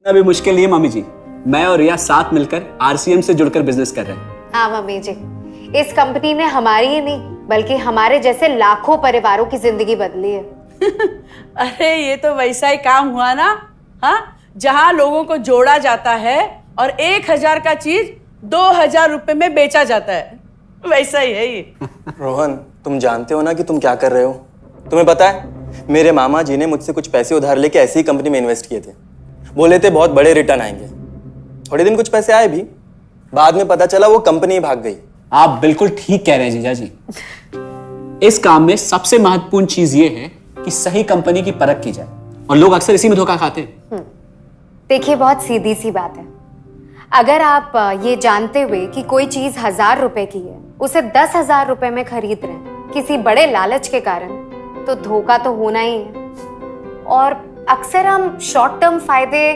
अभी मुश्किल नहीं है मम्मी जी, मैं और रिया साथ मिलकर आरसीएम से जुड़कर बिजनेस कर रहे हैं। हाँ मम्मी जी, इस कंपनी ने हमारी ही नहीं बल्कि हमारे जैसे लाखों परिवारों की जिंदगी बदली है। अरे ये तो वैसा ही काम हुआ ना, हाँ, जहाँ लोगों को जोड़ा जाता है और 1000 का चीज 2000 रुपए में बेचा जाता है, वैसा ही है ये। रोहन, तुम जानते हो ना कि तुम क्या कर रहे हो? तुम्हें पता है, मेरे मामा जी ने मुझसे कुछ पैसे उधार लेके ऐसी ही कंपनी में इन्वेस्ट किए थे। बोले थे बहुत बड़े रिटर्न आएंगे। थोड़े दिन कुछ पैसे आए भी, बाद में पता चला वो कंपनी ही भाग गई। आप बिल्कुल ठीक कह रहे हैं जीजा जी। इस काम में सबसे महत्वपूर्ण चीज ये है कि सही कंपनी की परख की जाए, और लोग अक्सर इसी में धोखा खाते हैं। देखिए, बहुत सीधी सी बात है। अगर आप ये जानते हुए कि कोई चीज 1000 रुपए की है, उसे 10,000 रुपए में खरीद रहे हैं किसी बड़े लालच के कारण, तो धोखा तो होना ही है। और अक्सर हम शॉर्ट टर्म फायदे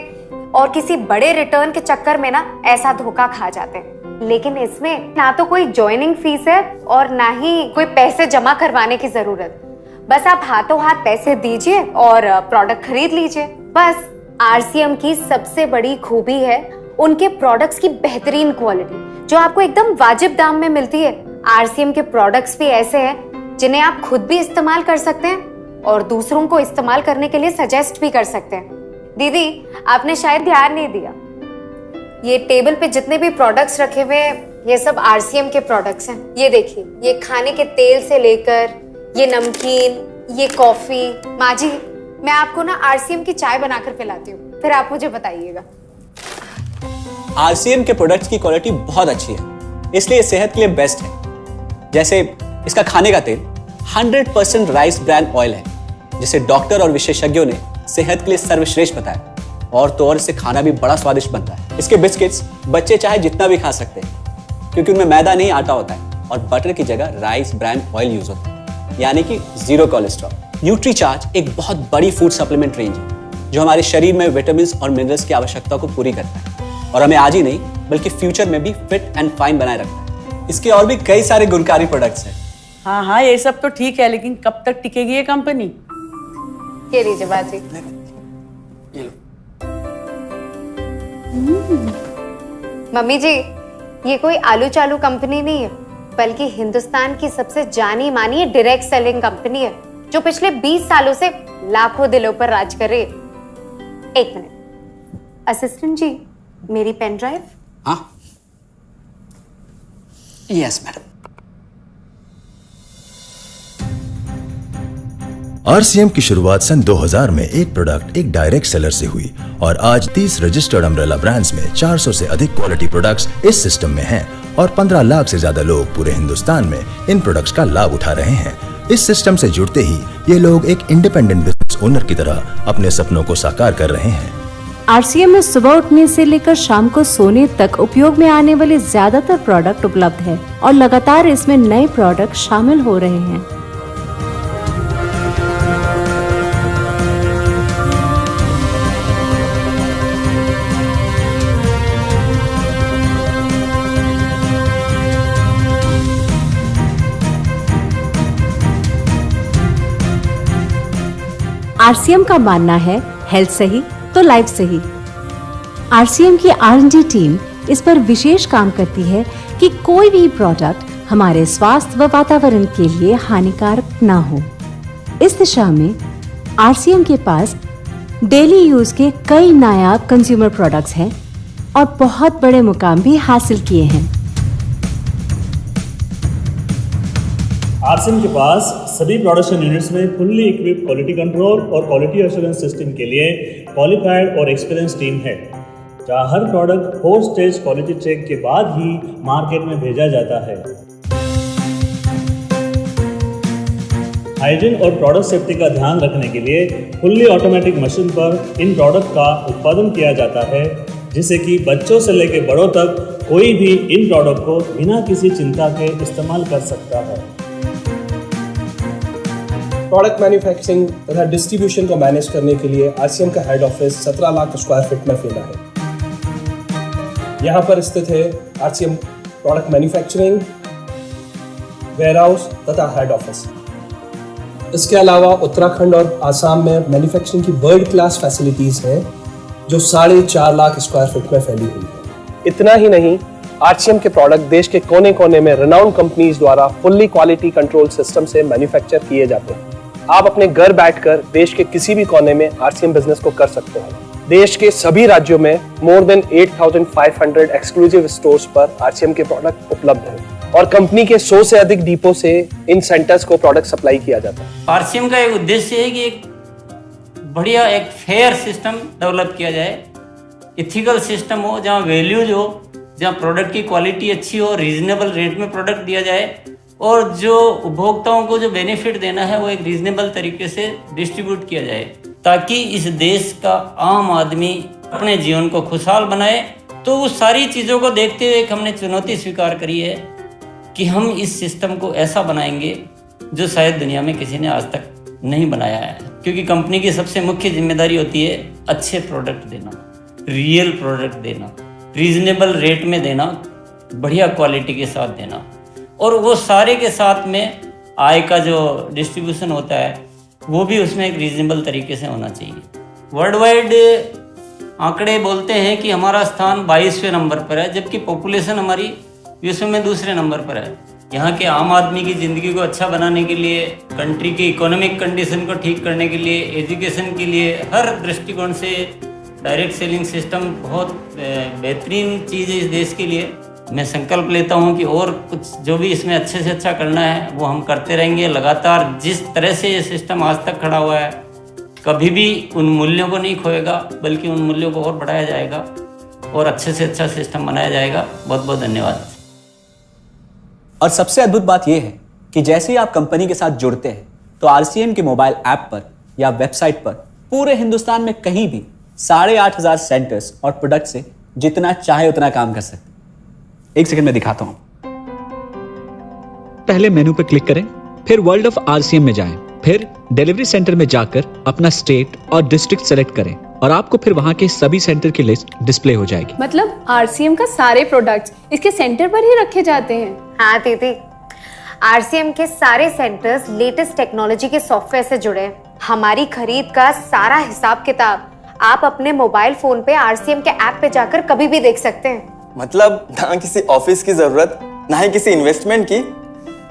और किसी बड़े रिटर्न के चक्कर में ना ऐसा धोखा खा जाते हैं। लेकिन इसमें ना तो कोई ज्वाइनिंग फीस है और ना ही कोई पैसे जमा करवाने की जरूरत। बस आप हाथों हाथ पैसे दीजिए और प्रोडक्ट खरीद लीजिए, बस। आरसीएम की सबसे बड़ी खूबी है उनके प्रोडक्ट्स की बेहतरीन क्वालिटी, जो आपको एकदम वाजिब दाम में मिलती है। आरसीएम के प्रोडक्ट्स भी ऐसे हैं जिन्हें आप खुद भी इस्तेमाल कर सकते हैं और दूसरों को इस्तेमाल करने के लिए सजेस्ट भी कर सकते हैं। दीदी, आपने शायद ध्यान नहीं दिया, ये टेबल पे जितने भी प्रोडक्ट्स रखे हुए हैं ये सब आरसीएम के प्रोडक्ट्स हैं। ये देखिए, ये खाने के तेल से लेकर ये नमकीन, ये कॉफी। माँ जी, मैं आपको ना आरसीएम की चाय बनाकर पिलाती हूँ, फिर आप मुझे बताइएगा। आरसीएम के प्रोडक्ट्स की क्वालिटी बहुत अच्छी है, इसलिए सेहत के लिए बेस्ट है। जैसे इसका खाने का तेल 100% राइस ब्रांड ऑयल है, जिसे डॉक्टर और विशेषज्ञों ने सेहत के लिए सर्वश्रेष्ठ बताया। और तो और इससे खाना भी बड़ा स्वादिष्ट बनता है। इसके बिस्किट्स बच्चे चाहे जितना भी खा सकते हैं, क्योंकि उनमें मैदा नहीं आटा होता है और बटर की जगह राइस ब्रांड ऑयल यूज होता है, यानी कि 0 कोलेस्ट्रॉल। न्यूट्रीचार्ज एक बहुत बड़ी फूड सप्लीमेंट रेंज है, जो हमारे शरीर में विटामिन और मिनरल्स की आवश्यकता को पूरी करता है और हमें आज ही नहीं बल्कि फ्यूचर में भी फिट एंड फाइन बनाए रखता है। इसके और भी कई सारे गुणकारी प्रोडक्ट्स हैं। हाँ हाँ, ये सब तो ठीक है, लेकिन कब तक टिकेगी ये कंपनी? ये लीजिए बाजी। मम्मी जी, ये कोई आलू चालू कंपनी नहीं है, बल्कि हिंदुस्तान की सबसे जानी मानी डायरेक्ट सेलिंग कंपनी है, जो पिछले 20 सालों से लाखों दिलों पर राज कर रही है। एक मिनट असिस्टेंट जी, मेरी पेन ड्राइव। हाँ, यस मैडम। आरसीएम की शुरुआत सन 2000 में एक प्रोडक्ट एक डायरेक्ट सेलर से हुई और आज 30 रजिस्टर्ड अम्ब्रेला ब्रांड्स में 400 से अधिक क्वालिटी प्रोडक्ट्स इस सिस्टम में हैं और 15 लाख से ज्यादा लोग पूरे हिंदुस्तान में इन प्रोडक्ट्स का लाभ उठा रहे हैं। इस सिस्टम से जुड़ते ही ये लोग एक इंडिपेंडेंट बिजनेस ओनर की तरह अपने सपनों को साकार कर रहे हैं। आरसीएम में सुबह उठने से लेकर शाम को सोने तक उपयोग में आने वाले ज्यादातर प्रोडक्ट उपलब्ध है और लगातार इसमें नए प्रोडक्ट शामिल हो रहे हैं। आरसीएम का मानना है हेल्थ सही तो लाइफ सही। आरसीएम की R&D टीम इस पर विशेष काम करती है कि कोई भी प्रोडक्ट हमारे स्वास्थ्य व वातावरण के लिए हानिकारक ना हो। इस दिशा में आरसीएम के पास डेली यूज के कई नायाब कंज्यूमर प्रोडक्ट्स हैं और बहुत बड़े मुकाम भी हासिल किए हैं। आरसीएम के पास सभी प्रोडक्शन यूनिट्स में फुल्ली इक्विप क्वालिटी कंट्रोल और क्वालिटी एश्योरेंस सिस्टम के लिए क्वालिफाइड और एक्सपीरियंस टीम है, जहां हर प्रोडक्ट 4 स्टेज क्वालिटी चेक के बाद ही मार्केट में भेजा जाता है। हाइजीन और प्रोडक्ट सेफ्टी का ध्यान रखने के लिए फुल्ली ऑटोमेटिक मशीन पर इन प्रोडक्ट का उत्पादन किया जाता है, जिससे कि बच्चों से लेकर बड़ों तक कोई भी इन प्रोडक्ट को बिना किसी चिंता के इस्तेमाल कर सकता है। प्रोडक्ट मैन्युफैक्चरिंग तथा डिस्ट्रीब्यूशन को मैनेज करने के लिए आरसीएम का head office 17 lakh square feet में फैला है। यहाँ पर स्थित है आरसीएम प्रोडक्ट मैन्युफैक्चरिंग, वेयरहाउस तथा हेड ऑफिस। इसके अलावा उत्तराखंड और आसाम में मैन्युफैक्चरिंग की वर्ल्ड क्लास फैसिलिटीज़ हैं, जो 4.5 लाख स्क्वायर फीट में फैली हुई है। इतना ही नहीं, आरसीएम के प्रोडक्ट देश के कोने कोने में रिनाउंड कंपनीज द्वारा फुल्ली क्वालिटी कंट्रोल सिस्टम से मैन्युफैक्चर किए जाते हैं। आप अपने घर बैठकर देश के किसी भी कोने में आरसीएम बिजनेस को कर सकते हैं। देश के सभी राज्यों में मोर देन 8,500 एक्सक्लूसिव स्टोर्स पर आरसीएम के प्रोडक्ट उपलब्ध हैं और कंपनी के 100 से अधिक डिपो से इन सेंटर्स को प्रोडक्ट सप्लाई किया जाता है। आरसीएम का एक उद्देश्य है कि एक बढ़िया एक फेयर सिस्टम डेवलप किया जाए, इथिकल सिस्टम हो, जहाँ वैल्यूज हो, जहाँ प्रोडक्ट की क्वालिटी अच्छी हो, रीजनेबल रेट में प्रोडक्ट दिया जाए और जो उपभोक्ताओं को जो बेनिफिट देना है वो एक रीजनेबल तरीके से डिस्ट्रीब्यूट किया जाए, ताकि इस देश का आम आदमी अपने जीवन को खुशहाल बनाए। तो उस सारी चीज़ों को देखते हुए हमने चुनौती स्वीकार करी है कि हम इस सिस्टम को ऐसा बनाएंगे जो शायद दुनिया में किसी ने आज तक नहीं बनाया है, क्योंकि कंपनी की सबसे मुख्य जिम्मेदारी होती है अच्छे प्रोडक्ट देना, रियल प्रोडक्ट देना, रीजनेबल रेट में देना, बढ़िया क्वालिटी के साथ देना, और वो सारे के साथ में आय का जो डिस्ट्रीब्यूशन होता है वो भी उसमें एक रीजनेबल तरीके से होना चाहिए। वर्ल्ड वाइड आंकड़े बोलते हैं कि हमारा स्थान 22वें नंबर पर है, जबकि पॉपुलेशन हमारी विश्व में दूसरे नंबर पर है। यहाँ के आम आदमी की ज़िंदगी को अच्छा बनाने के लिए, कंट्री की इकोनॉमिक कंडीशन को ठीक करने के लिए, एजुकेशन के लिए, हर दृष्टिकोण से डायरेक्ट सेलिंग सिस्टम बहुत बेहतरीन चीज़ है इस देश के लिए। मैं संकल्प लेता हूँ कि और कुछ जो भी इसमें अच्छे से अच्छा करना है वो हम करते रहेंगे लगातार। जिस तरह से ये सिस्टम आज तक खड़ा हुआ है, कभी भी उन मूल्यों को नहीं खोएगा, बल्कि उन मूल्यों को और बढ़ाया जाएगा और अच्छे से अच्छा सिस्टम बनाया जाएगा। बहुत बहुत धन्यवाद। और सबसे अद्भुत बात यह है कि जैसे ही आप कंपनी के साथ जुड़ते हैं तो आरसीएम के मोबाइल ऐप पर या वेबसाइट पर पूरे हिंदुस्तान में कहीं भी 8,500 सेंटर्स और प्रोडक्ट से जितना चाहे उतना काम कर सकते हैं। एक सेकंड में दिखाता हूं। पहले मेनू पर क्लिक करें, फिर वर्ल्ड ऑफ आरसीएम में जाएं, फिर डिलीवरी सेंटर में जाकर अपना स्टेट और डिस्ट्रिक्ट सेलेक्ट करें और आपको फिर वहां के सभी सेंटर की लिस्ट डिस्प्ले हो जाएगी। मतलब आरसीएम का सारे प्रोडक्ट्स इसके सेंटर पर ही रखे जाते हैं? हाँ दीदी, आरसीएम के सारे सेंटर्स लेटेस्ट टेक्नोलॉजी के सॉफ्टवेयर से जुड़े हैं। हमारी खरीद का सारा हिसाब किताब आप अपने मोबाइल फोन पे आरसीएम के ऐप पे जाकर कभी भी देख सकते हैं। मतलब ना किसी ऑफिस की जरूरत, ना ही किसी इन्वेस्टमेंट की,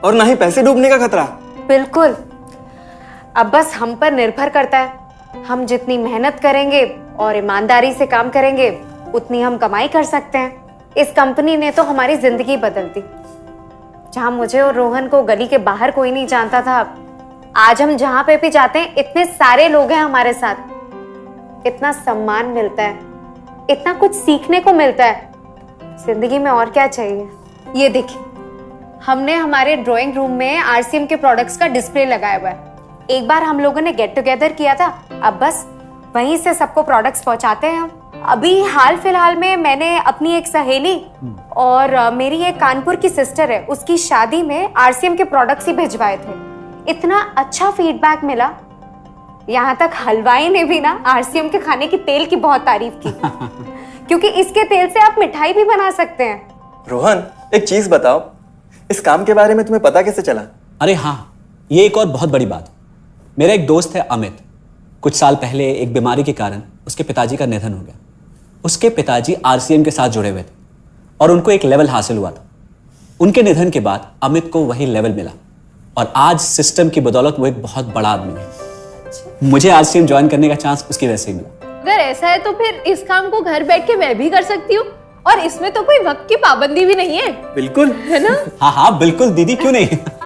और ना ही पैसे डूबने का खतरा। बिल्कुल। अब बस हम पर निर्भर करता है। हम जितनी मेहनत करेंगे और ईमानदारी से काम करेंगे उतनी हम कमाई कर सकते हैं। इस कंपनी ने तो हमारी जिंदगी बदल दी। जहां मुझे और रोहन को गली के बाहर कोई नहीं जानता था, आज हम जहां पे भी जाते हैं इतने सारे लोग हैं हमारे साथ। इतना सम्मान मिलता है, इतना कुछ सीखने को मिलता है। जिंदगी में और क्या चाहिए। ये देखिए, हमने हमारे ड्राइंग रूम में आरसीएम के प्रोडक्ट्स का डिस्प्ले लगाया हुआ है। एक बार हम लोगों ने गेट टुगेदर किया था, अब बस वहीं से सबको प्रोडक्ट्स पहुंचाते हैं हम। अभी हाल फिलहाल में मैंने अपनी एक सहेली और मेरी एक कानपुर की सिस्टर है, उसकी शादी में आरसीएम के प्रोडक्ट्स ही भिजवाए थे। इतना अच्छा फीडबैक मिला, यहाँ तक हलवाई ने भी ना आरसीएम के खाने की तेल की बहुत तारीफ की क्योंकि इसके तेल से आप मिठाई भी बना सकते हैं। रोहन, एक चीज बताओ, इस काम के बारे में तुम्हें पता कैसे चला? अरे हाँ, ये एक और बहुत बड़ी बात। मेरा एक दोस्त है अमित, कुछ साल पहले एक बीमारी के कारण उसके पिताजी का निधन हो गया। उसके पिताजी आरसीएम के साथ जुड़े हुए थे और उनको एक लेवल हासिल हुआ था। उनके निधन के बाद अमित को वही लेवल मिला और आज सिस्टम की बदौलत वो एक बहुत बड़ा आदमी है। मुझे आरसीएम ज्वाइन करने का चांस उसकी वजह से ही मिला। अगर ऐसा है तो फिर इस काम को घर बैठ के मैं भी कर सकती हूँ, और इसमें तो कोई वक्त की पाबंदी भी नहीं है। बिल्कुल, है ना? हाँ हाँ बिल्कुल दीदी, क्यों नहीं।